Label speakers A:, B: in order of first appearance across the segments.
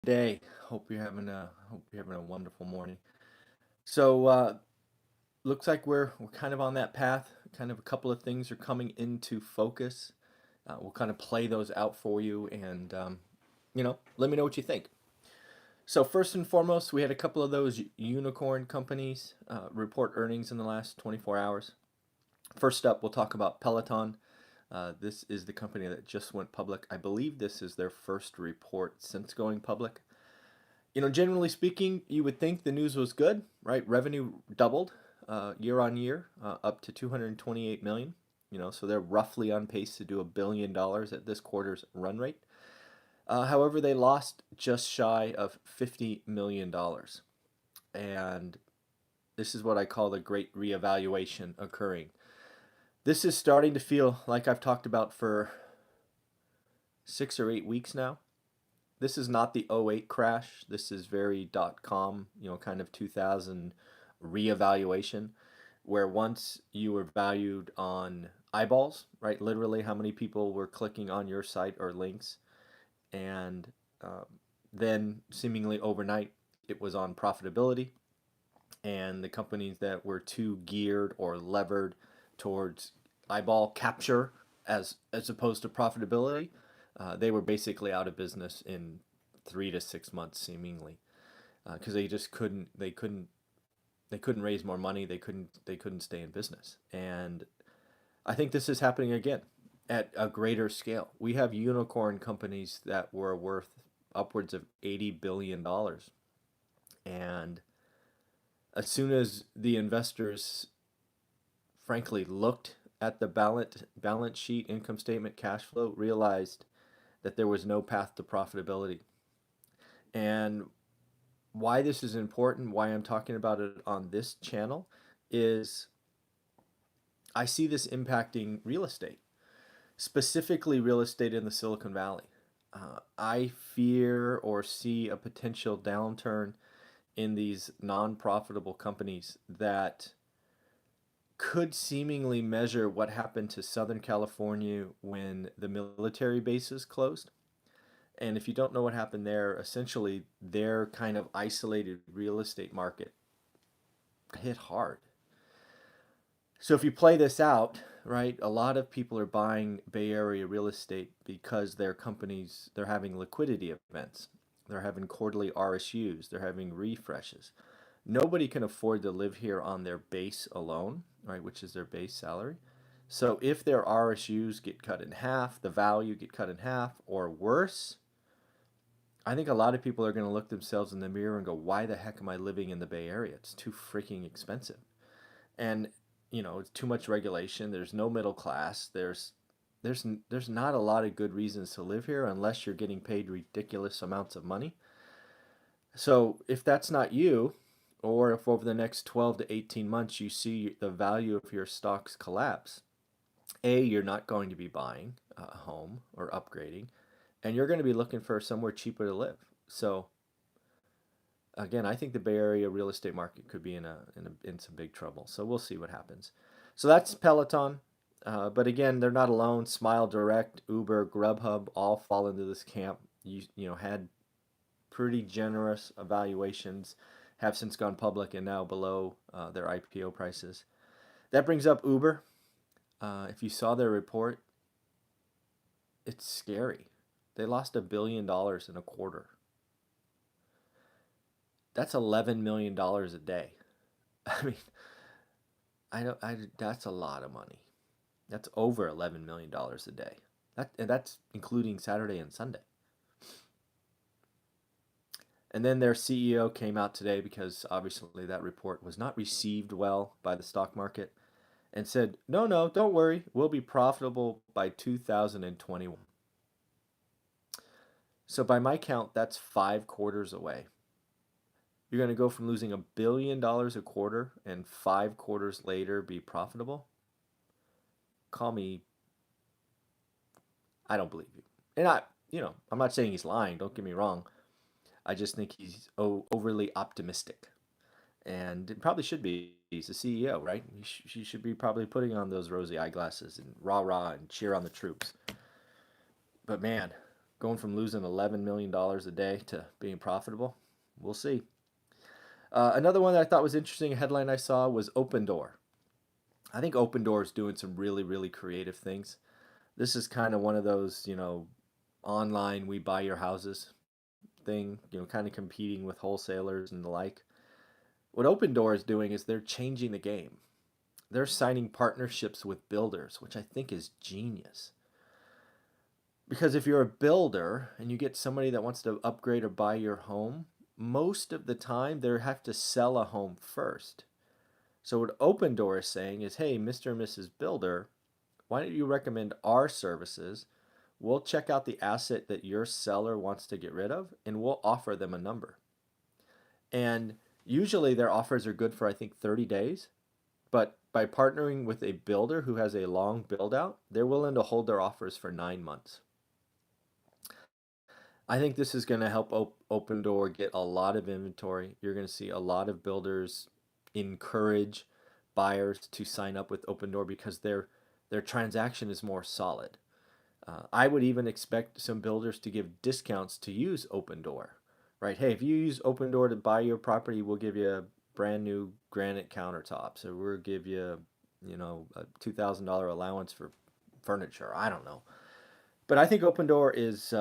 A: Day. Hope you're having a wonderful morning. So looks like we're kind of on that path. Kind of a couple of things are coming into focus. We'll kind of play those out for you, and let me know what you think. So first and foremost, we had a couple of those unicorn companies report earnings in the last 24 hours. First up, we'll talk about Peloton. This is the company that just went public. I believe this is their first report since going public. Generally speaking, you would think the news was good, right? Revenue doubled year on year, up to 228 million. So they're roughly on pace to do $1 billion at this quarter's run rate. However, they lost just shy of $50 million, and this is what I call the great reevaluation occurring. This is starting to feel like I've talked about for 6 or 8 weeks now. This is not the '08 crash. This is very .com, kind of 2000 reevaluation, where once you were valued on eyeballs, right? Literally how many people were clicking on your site or links, and then seemingly overnight it was on profitability, and the companies that were too geared or levered towards eyeball capture as opposed to profitability, they were basically out of business in 3 to 6 months, seemingly, because they just couldn't raise more money. They couldn't stay in business, and I think this is happening again at a greater scale. We have unicorn companies that were worth upwards of $80 billion, and as soon as the investors frankly looked at the balance sheet, income statement, cash flow, realized that there was no path to profitability. And why this is important, why I'm talking about it on this channel, is I see this impacting real estate, specifically real estate in the Silicon Valley. I fear or see a potential downturn in these non-profitable companies that could seemingly measure what happened to Southern California when the military bases closed. And if you don't know what happened there, essentially their kind of isolated real estate market hit hard. So if you play this out, right, a lot of people are buying Bay Area real estate because their companies, they're having liquidity events. They're having quarterly RSUs, they're having refreshes. Nobody can afford to live here on their base alone, right, which is their base salary. So if their RSUs get cut in half, the value get cut in half, or worse, I think a lot of people are going to look themselves in the mirror and go, why the heck am I living in the Bay Area? It's too freaking expensive. And, it's too much regulation. There's no middle class. There's not a lot of good reasons to live here unless you're getting paid ridiculous amounts of money. So if that's not you, or if over the next 12 to 18 months you see the value of your stocks collapse, A, you're not going to be buying a home or upgrading, and you're going to be looking for somewhere cheaper to live. So again, I think the Bay Area real estate market could be in some big trouble. So we'll see what happens. So that's Peloton. But again, they're not alone. Smile Direct, Uber, Grubhub all fall into this camp. Had pretty generous evaluations, have since gone public and now below their IPO prices. That brings up Uber. If you saw their report, it's scary. They lost $1 billion in a quarter. That's $11 million a day. I mean, that's a lot of money. That's over $11 million a day. And that's including Saturday and Sunday. And then their CEO came out today, because obviously that report was not received well by the stock market, and said, no, no, don't worry, we'll be profitable by 2021. So by my count, that's 5 quarters away. You're going to go from losing $1 billion a quarter and 5 quarters later be profitable? Call me, I don't believe you. And I'm not saying he's lying, don't get me wrong. I just think he's overly optimistic. And it probably should be. He's a CEO, right? He should be probably putting on those rosy eyeglasses and rah rah and cheer on the troops. But man, going from losing $11 million a day to being profitable. We'll see. Another one that I thought was interesting, a headline I saw was OpenDoor. I think OpenDoor is doing some really, really creative things. This is kind of one of those, online we buy your houses thing, kind of competing with wholesalers and the like. What OpenDoor is doing is they're changing the game. They're signing partnerships with builders, which I think is genius. Because if you're a builder and you get somebody that wants to upgrade or buy your home, most of the time they have to sell a home first. So what OpenDoor is saying is, hey, Mr. and Mrs. Builder, why don't you recommend our services? We'll check out the asset that your seller wants to get rid of, and we'll offer them a number. And usually their offers are good for, I think, 30 days. But by partnering with a builder who has a long build out, they're willing to hold their offers for 9 months. I think this is going to help OpenDoor get a lot of inventory. You're going to see a lot of builders encourage buyers to sign up with OpenDoor because their transaction is more solid. I would even expect some builders to give discounts to use OpenDoor, right? Hey, if you use OpenDoor to buy your property, we'll give you a brand new granite countertops, or we'll give you, a $2,000 allowance for furniture. I don't know, but I think OpenDoor is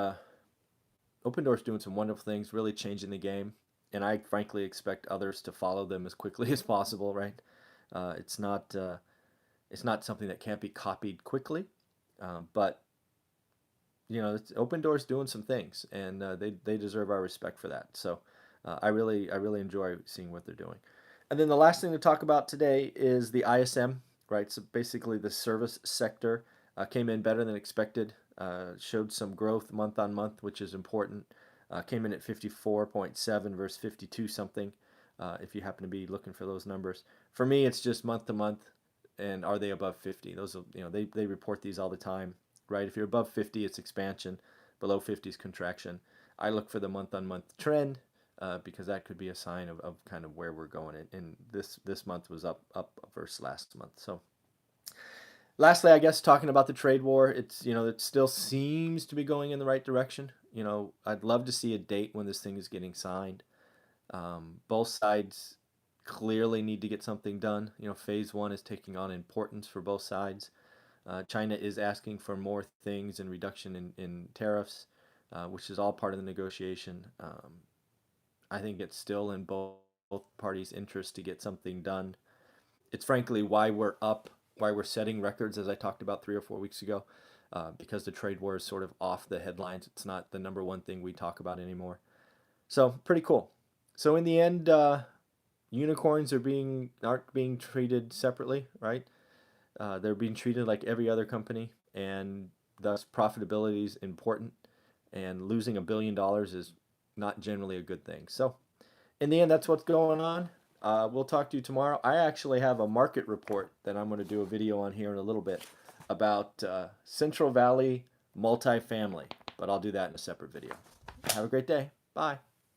A: doing some wonderful things, really changing the game, and I frankly expect others to follow them as quickly as possible. Right? It's not something that can't be copied quickly, but OpenDoor's doing some things, and they deserve our respect for that. So I really enjoy seeing what they're doing. And then the last thing to talk about today is the ISM, right? So basically the service sector came in better than expected, showed some growth month on month, which is important. Came in at 54.7 versus 52 something, if you happen to be looking for those numbers. For me, it's just month to month, and are they above 50? Those are, they report these all the time, right? If you're above 50, it's expansion. Below 50 is contraction. I look for the month on month trend. Because that could be a sign of kind of where we're going. And this month was up versus last month. So lastly, I guess talking about the trade war, it's it still seems to be going in the right direction. I'd love to see a date when this thing is getting signed. Both sides clearly need to get something done. Phase one is taking on importance for both sides. China is asking for more things and reduction in tariffs, which is all part of the negotiation. I think it's still in both parties' interest to get something done. It's frankly why we're setting records, as I talked about 3 or 4 weeks ago, because the trade war is sort of off the headlines. It's not the number one thing we talk about anymore. So pretty cool. So in the end, unicorns aren't being treated separately, right? They're being treated like every other company, and thus profitability is important. And losing $1 billion is not generally a good thing. So in the end, that's what's going on. We'll talk to you tomorrow. I actually have a market report that I'm going to do a video on here in a little bit about Central Valley multifamily, but I'll do that in a separate video. Have a great day. Bye.